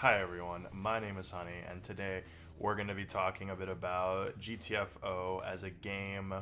Hi everyone, my name is Honey, and today we're going to be talking a bit about GTFO as a game,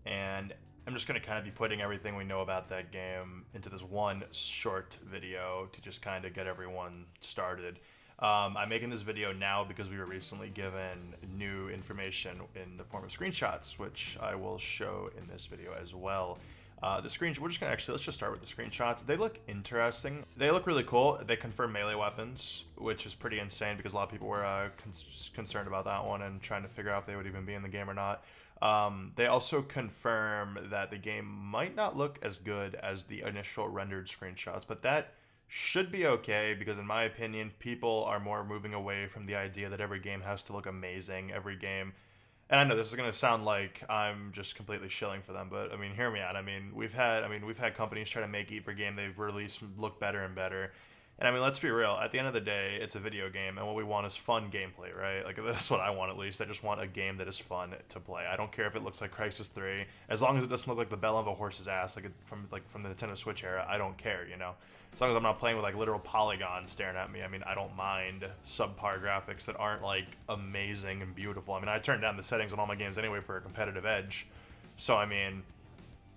and I'm just going to kind of be putting everything we know about that game into this one short video to just kind of get everyone started. I'm making this video now because we were recently given new information in the form of screenshots, which I will show in this video as well. Let's just start with the screenshots. They look interesting. They look really cool. They confirm melee weapons, which is pretty insane because a lot of people were concerned about that one and trying to figure out if they would even be in the game or not. They also confirm that the game might not look as good as the initial rendered screenshots, but that should be okay because in my opinion, people are more moving away from the idea that every game has to look amazing every game. And I know this is going to sound like I'm just completely shilling for them, but I mean, hear me out. We've had companies try to make every game they've released look better and better. And I mean, let's be real. At the end of the day, it's a video game, and what we want is fun gameplay, right? Like that's what I want at least. I just want a game that is fun to play. I don't care if it looks like Crysis 3, as long as it doesn't look like the bell of a horse's ass, from the Nintendo Switch era. I don't care, you know. As long as I'm not playing with like literal polygons staring at me. I mean, I don't mind subpar graphics that aren't like amazing and beautiful. I mean, I turn down the settings on all my games anyway for a competitive edge. So I mean,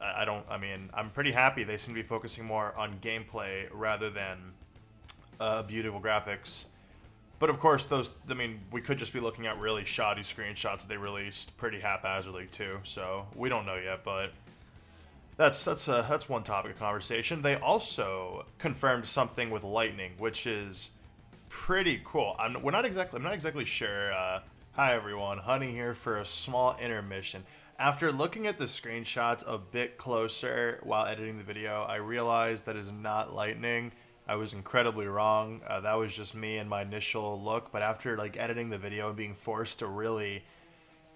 I'm pretty happy they seem to be focusing more on gameplay rather than beautiful graphics. But of course, we could just be looking at really shoddy screenshots that they released pretty haphazardly too. So we don't know yet, but that's one topic of conversation. They also confirmed something with lightning, which is pretty cool. I'm not exactly sure. Hi everyone, Honey here for a small intermission. After looking at the screenshots a bit closer while editing the video, I realized that is not lightning. I was incredibly wrong. That was just me and my initial look, but after like editing the video and being forced to really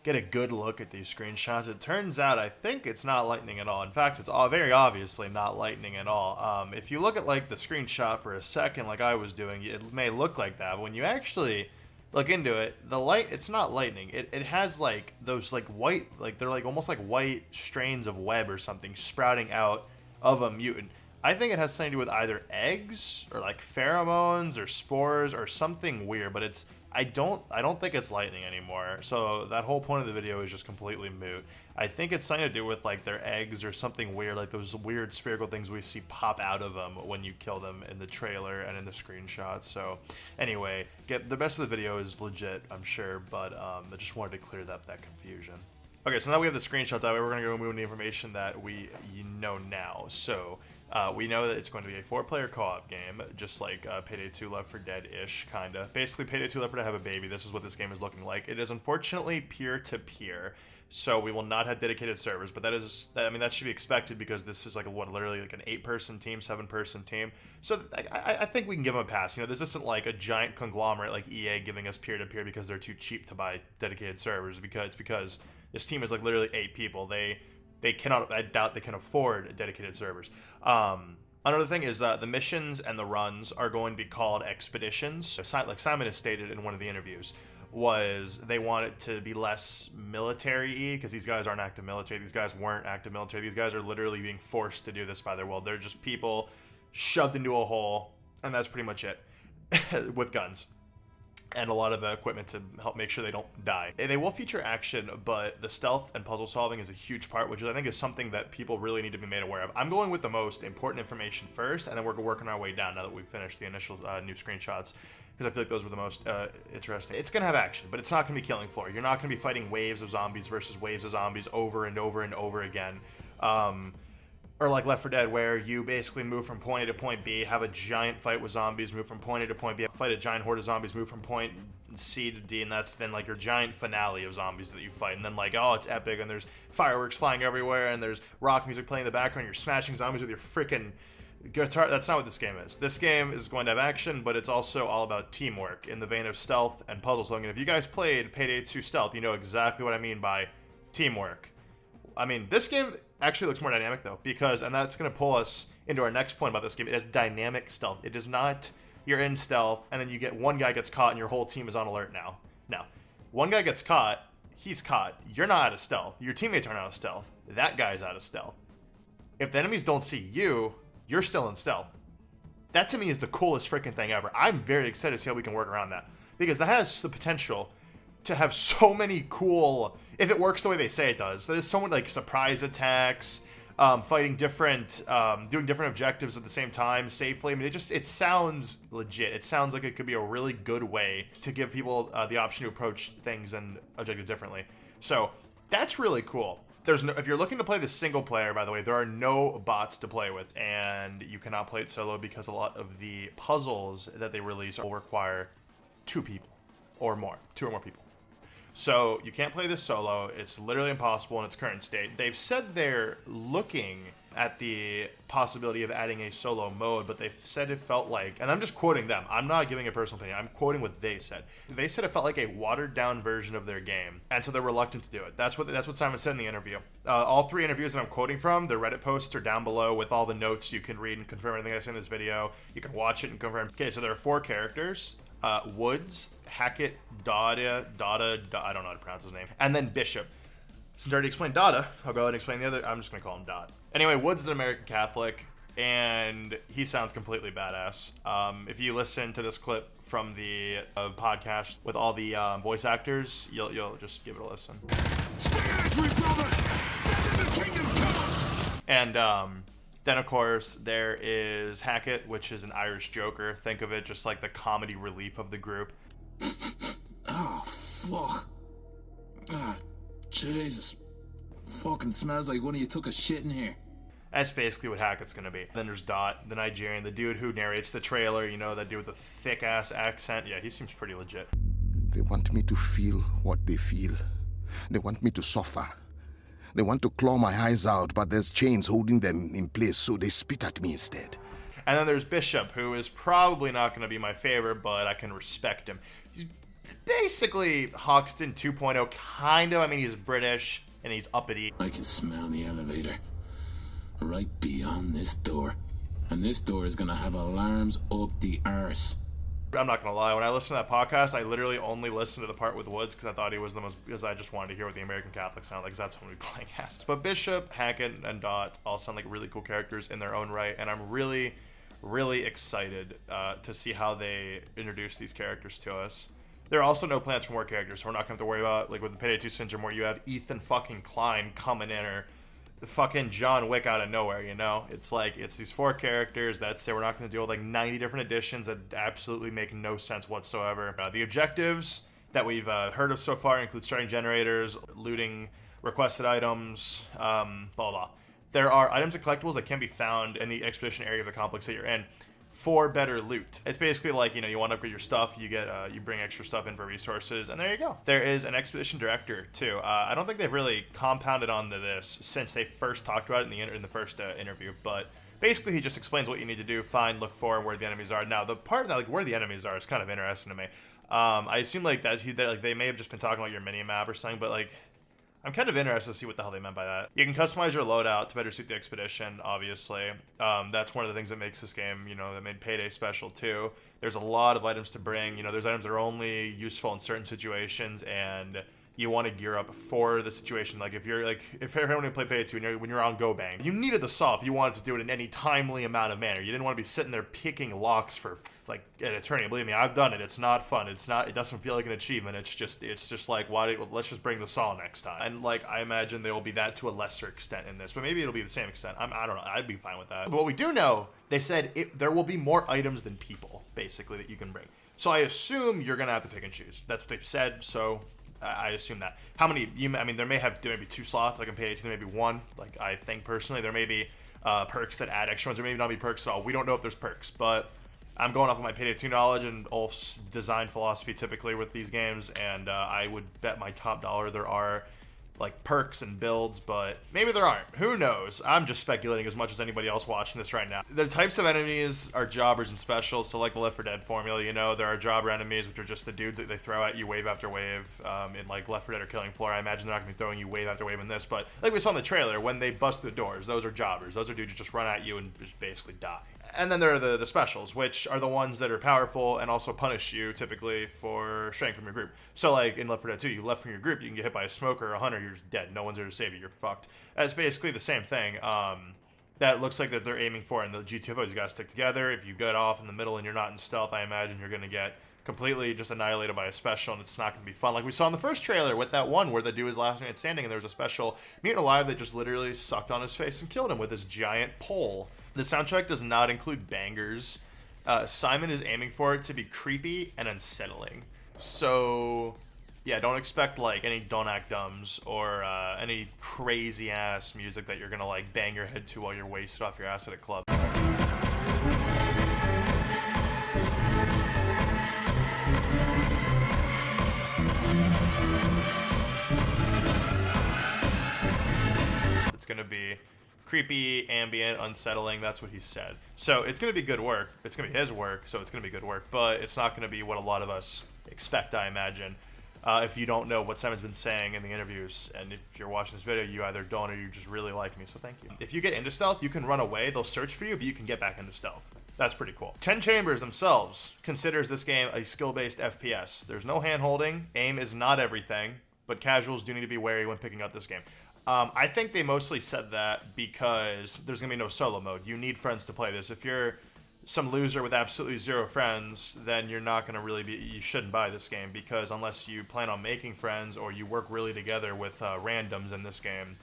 get a good look at these screenshots, it turns out I think it's not lightning at all. In fact, it's very obviously not lightning at all. If you look at like the screenshot for a second like I was doing, it may look like that, but when you actually look into it, it's not lightning. It has like those like white, like they're like almost like white strains of web or something sprouting out of a mutant. I think it has something to do with either eggs or like pheromones or spores or something weird, but I don't think it's lightning anymore. So that whole point of the video is just completely moot. I think it's something to do with like their eggs or something weird, like those weird spherical things we see pop out of them when you kill them in the trailer and in the screenshots. So anyway, the rest of the video is legit, I'm sure, but I just wanted to clear up that confusion. Okay, so now we have the screenshots out, we're going to go move into information that we know now. So we know that it's going to be a 4-player co-op game, just like Payday 2 Left 4 Dead-ish, kinda. Basically, Payday 2 Left 4 Dead have a baby. This is what this game is looking like. It is unfortunately peer-to-peer, so we will not have dedicated servers, but that should be expected because this is like literally like an 8-person team, 7-person team. So I think we can give them a pass. You know, this isn't like a giant conglomerate like EA giving us peer-to-peer because they're too cheap to buy dedicated servers, because this team is like literally 8 people. They cannot, I doubt they can afford dedicated servers. Another thing is that the missions and the runs are going to be called expeditions. Like Simon has stated in one of the interviews, they want it to be less military-y because these guys aren't active military. These guys weren't active military. These guys are literally being forced to do this by their will. They're just people shoved into a hole, and that's pretty much it with guns and a lot of equipment to help make sure they don't die. They will feature action, but the stealth and puzzle solving is a huge part, which I think is something that people really need to be made aware of. I'm going with the most important information first, and then we're working our way down now that we've finished the initial new screenshots, because I feel like those were the most interesting. It's gonna have action, but it's not gonna be killing floor. You're not gonna be fighting waves of zombies versus waves of zombies over and over and over again. Or like Left 4 Dead, where you basically move from point A to point B, have a giant fight with zombies, move from point A to point B, fight a giant horde of zombies, move from point C to D, and that's then like your giant finale of zombies that you fight. And then like, oh, it's epic, and there's fireworks flying everywhere, and there's rock music playing in the background, you're smashing zombies with your freaking guitar. That's not what this game is. This game is going to have action, but it's also all about teamwork in the vein of stealth and puzzle solving. And if you guys played Payday 2 Stealth, you know exactly what I mean by teamwork. I mean, this game actually looks more dynamic though, and that's going to pull us into our next point about this game. It has dynamic stealth. It is not you're in stealth and then you get one guy gets caught and your whole team is on alert now. No, one guy gets caught, he's caught. You're not out of stealth. Your teammates aren't out of stealth. That guy's out of stealth. If the enemies don't see you, you're still in stealth. That to me is the coolest freaking thing ever. I'm very excited to see how we can work around that, because that has the potential to have so many cool, if it works the way they say it does, there's so many like surprise attacks, fighting different, doing different objectives at the same time safely. I mean, it sounds legit. It sounds like it could be a really good way to give people the option to approach things and objectives differently. So that's really cool. If you're looking to play this single player, by the way, there are no bots to play with, and you cannot play it solo because a lot of the puzzles that they release will require 2 people or more, 2 or more people. So you can't play this solo. It's literally impossible in its current state. They've said they're looking at the possibility of adding a solo mode, but they've said it felt like, and I'm just quoting them, I'm not giving a personal opinion, I'm quoting what they said. They said it felt like a watered down version of their game, and so they're reluctant to do it. That's what Simon said in the interview. All 3 interviews that I'm quoting from, their Reddit posts are down below with all the notes. You can read and confirm everything I said in this video. You can watch it and confirm. Okay, so there are 4 characters. Woods, Hackett, Dada, I don't know how to pronounce his name, and then Bishop. Since I already explained Dada, I'll go ahead and explain the other. I'm just going to call him Dot. Anyway, Woods is an American Catholic, and he sounds completely badass. If you listen to this clip from the podcast with all the voice actors, you'll just give it a listen. Stay angry, brother! Send in the kingdom come! And then, of course, there is Hackett, which is an Irish Joker. Think of it just like the comedy relief of the group. Oh, fuck. Ah, Jesus. Fucking smells like one of you took a shit in here. That's basically what Hackett's going to be. Then there's Dot, the Nigerian, the dude who narrates the trailer, you know, that dude with the thick-ass accent. Yeah, he seems pretty legit. They want me to feel what they feel. They want me to suffer. They want to claw my eyes out, but there's chains holding them in place, so they spit at me instead. And then there's Bishop, who is probably not going to be my favorite, but I can respect him. He's basically Hoxton 2.0, kind of. I mean, he's British, and he's uppity. I can smell the elevator right beyond this door. And this door is going to have alarms up the arse. I'm not gonna lie, when I listened to that podcast, I literally only listened to the part with Woods because I thought he was the most, because I just wanted to hear what the American Catholics sound like, because that's what we playing as. But Bishop, Hackett, and Dot all sound like really cool characters in their own right, and I'm really, really excited to see how they introduce these characters to us. There are also no plans for more characters, so we're not gonna have to worry about, like with the Payday 2 syndrome, where you have Ethan fucking Klein coming in, or the fucking John Wick out of nowhere, you know? It's like, it's these 4 characters. That's it. We're not going to deal with like 90 different additions that absolutely make no sense whatsoever. The objectives that we've heard of so far include starting generators, looting requested items, blah, blah. There are items and collectibles that can be found in the expedition area of the complex that you're in for better loot. It's basically like, you know, you want to upgrade your stuff, you get, you bring extra stuff in for resources, and there you go. There is an expedition director too. I don't think they've really compounded onto this since they first talked about it in the first interview, but basically he just explains what you need to do, find, look for, and where the enemies are. Now, the part that, like, where the enemies are is kind of interesting to me. I assume like that like they may have just been talking about your mini map or something, but like, I'm kind of interested to see what the hell they meant by that. You can customize your loadout to better suit the expedition, obviously. That's one of the things that makes this game, you know, that made Payday special too. There's a lot of items to bring. You know, there's items that are only useful in certain situations, and you want to gear up for the situation. Like if you're like, if everyone who played Payday 2, when you're on Go Bang, you needed the saw if you wanted to do it in any timely amount of manner. You didn't want to be sitting there picking locks for like an eternity. Believe me, I've done it. It's not fun. It doesn't feel like an achievement. It's just like, let's just bring the saw next time. And like, I imagine there will be that to a lesser extent in this, but maybe it'll be the same extent. I don't know. I'd be fine with that. But what we do know, they said there will be more items than people, basically, that you can bring. So I assume you're gonna have to pick and choose. That's what they've said. So I assume that. How many? I mean, there may be 2 slots. Like in Payday 2, there may be 1. Like I think personally, there may be perks that add extra ones. There may not be perks at all. We don't know if there's perks, but I'm going off of my Payday 2 knowledge and Ulf's design philosophy typically with these games, and I would bet my top dollar there are like perks and builds, but maybe there aren't. Who knows? I'm just speculating as much as anybody else watching this right now. The types of enemies are jobbers and specials, so like the Left 4 Dead formula, you know, there are jobber enemies, which are just the dudes that they throw at you wave after wave in like Left 4 Dead or Killing Floor. I imagine they're not going to be throwing you wave after wave in this, but like we saw in the trailer, when they bust the doors, those are jobbers. Those are dudes who just run at you and just basically die. And then there are the specials, which are the ones that are powerful and also punish you typically for straying from your group. So like in Left 4 Dead 2, you left from your group, you can get hit by a smoker or a hunter, you're just dead. No one's there to save you. You're fucked. It's basically the same thing. that looks like that they're aiming for. And the GTFOs, you gotta stick together. If you get off in the middle and you're not in stealth, I imagine you're gonna get completely just annihilated by a special, and it's not gonna be fun. Like we saw in the first trailer with that one where the dude was last man standing, and there was a special Mutant Alive that just literally sucked on his face and killed him with this giant pole. The soundtrack does not include bangers. Simon is aiming for it to be creepy and unsettling. So yeah, don't expect like any Don't Act Dumbs or any crazy ass music that you're gonna like bang your head to while you're wasted off your ass at a club. It's gonna be creepy, ambient, unsettling. That's what he said. So it's gonna be good work. It's gonna be his work, so it's gonna be good work. But it's not gonna be what a lot of us expect, I imagine. If you don't know what Simon's been saying in the interviews, and if you're watching this video, you either don't or you just really like me, so thank you. If you get into stealth, you can run away. They'll search for you, but you can get back into stealth. That's pretty cool. 10 Chambers themselves considers this game a skill-based FPS. There's no hand-holding. Aim is not everything, but casuals do need to be wary when picking up this game. I think they mostly said that because there's going to be no solo mode. You need friends to play this. If you're some loser with absolutely zero friends, then you're not going to really be, you shouldn't buy this game, because unless you plan on making friends or you work really together with randoms in this game,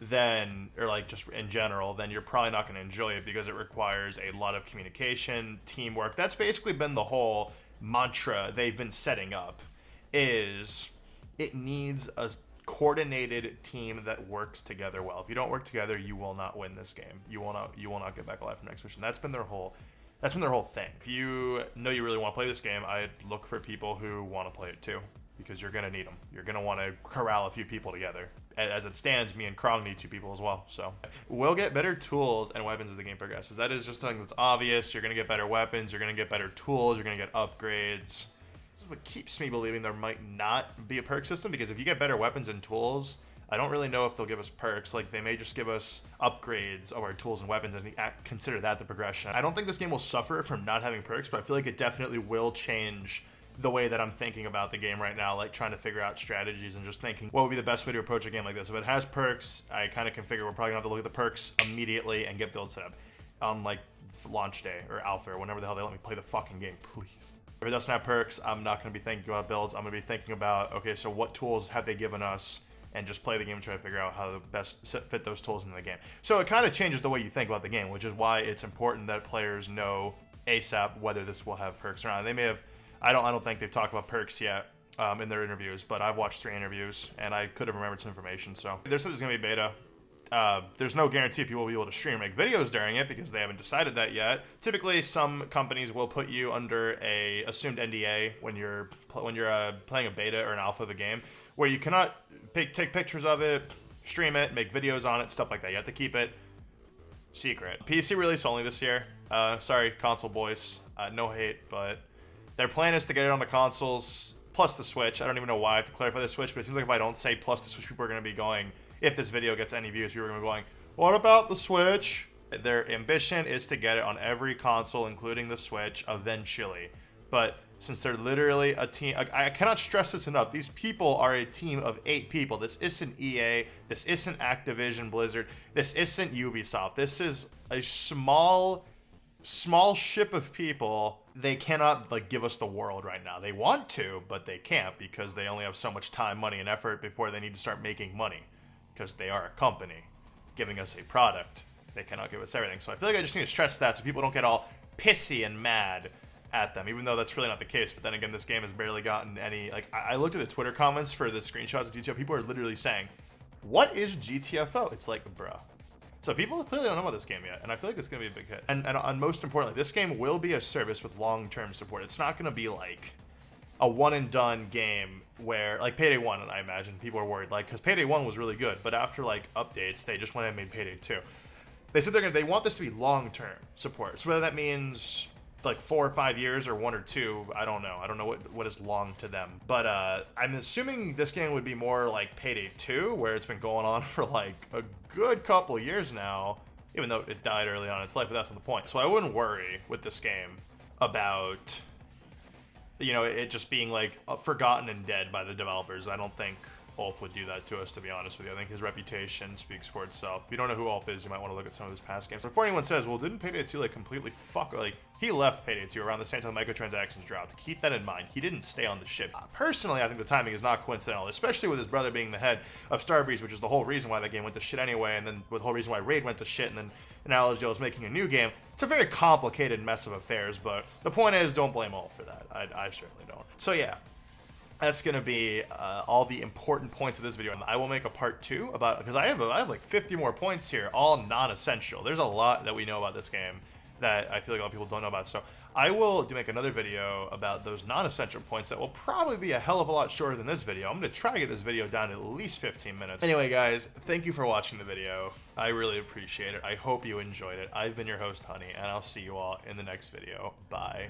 then, or like just in general, then you're probably not going to enjoy it because it requires a lot of communication, teamwork. That's basically been the whole mantra they've been setting up, is it needs a coordinated team that works together well. If you don't work together, you will not win this game. You will not get back alive from next mission. That's been their whole thing. If you know you really want to play this game, I'd look for people who want to play it too, because you're gonna need them. You're gonna want to corral a few people together. As it stands, me and Krong need 2 people as well. So we'll get better tools and weapons as the game progresses. That is just something that's obvious. You're gonna get better weapons. You're gonna get better tools. You're gonna get upgrades. This is what keeps me believing there might not be a perk system, because if you get better weapons and tools, I don't really know if they'll give us perks. Like, they may just give us upgrades of our tools and weapons and consider that the progression. I don't think this game will suffer from not having perks, but I feel like it definitely will change the way that I'm thinking about the game right now, like trying to figure out strategies and just thinking what would be the best way to approach a game like this. If it has perks, I kind of can figure we're probably gonna have to look at the perks immediately and get build set up on like launch day or alpha or whenever the hell they let me play the fucking game, please. If it doesn't have perks, I'm not gonna be thinking about builds. I'm gonna be thinking about, okay, so what tools have they given us, and just play the game and try to figure out how to best fit those tools into the game. So it kind of changes the way you think about the game, which is why it's important that players know ASAP whether this will have perks or not. They may have, I don't think they've talked about perks yet in their interviews, but I've watched 3 interviews and I could have remembered some information. So there's going to be beta. There's no guarantee people will be able to stream or make videos during it because they haven't decided that yet. Typically, some companies will put you under a assumed NDA when you're playing a beta or an alpha of a game, where you cannot take pictures of it, stream it, make videos on it, stuff like that. You have to keep it secret. PC release only this year. Sorry, console boys. No hate, but their plan is to get it on the consoles plus the Switch. I don't even know why I have to clarify the Switch, but it seems like if I don't say plus the Switch, people are going to be going, if this video gets any views, people are going to be going, what about the Switch? Their ambition is to get it on every console, including the Switch, eventually. But since they're literally a team, I cannot stress this enough. These people are a team of 8 people. This isn't EA. This isn't Activision Blizzard. This isn't Ubisoft. This is a small ship of people. They cannot like give us the world right now. They want to, but they can't because they only have so much time, money, and effort before they need to start making money, because they are a company giving us a product. They cannot give us everything. So I feel like I just need to stress that so people don't get all pissy and mad at them, even though that's really not the case. But then again, this game has barely gotten any, like, I looked at the Twitter comments for the screenshots of GTFO. People are literally saying, what is GTFO? It's like, bruh. So people clearly don't know about this game yet, and I feel like it's going to be a big hit. And most importantly, this game will be a service with long-term support. It's not going to be like a one-and-done game where, like Payday 1, I imagine, people are worried, like, because Payday 1 was really good, but after, like, updates, they just went ahead and made Payday 2. They said they want this to be long-term support. So whether that means like 4 or 5 years or 1 or 2, I don't know. I don't know what is long to them. But I'm assuming this game would be more like Payday 2, where it's been going on for like a good couple of years now, even though it died early on in its life, but that's not the point. So I wouldn't worry with this game about, you know, it just being like forgotten and dead by the developers. I don't think Ulf would do that to us, to be honest with you. I think his reputation speaks for itself. If you don't know who Ulf is, you might want to look at some of his past games. Before anyone says, well, didn't PayDay 2 like completely fuck, like, he left PayDay 2 around the same time the microtransactions dropped. Keep that in mind. He didn't stay on the ship. Personally, I think the timing is not coincidental, especially with his brother being the head of Starbreeze, which is the whole reason why that game went to shit anyway, and then with the whole reason why Raid went to shit, and then now LSJ is making a new game. It's a very complicated mess of affairs, but the point is, don't blame Ulf for that. I certainly don't. So yeah. That's gonna be all the important points of this video. I will make a part 2 about, because I have like 50 more points here, all non-essential. There's a lot that we know about this game that I feel like a lot of people don't know about. So I will make another video about those non-essential points that will probably be a hell of a lot shorter than this video. I'm gonna try to get this video down to at least 15 minutes. Anyway, guys, thank you for watching the video. I really appreciate it. I hope you enjoyed it. I've been your host, Honey, and I'll see you all in the next video. Bye.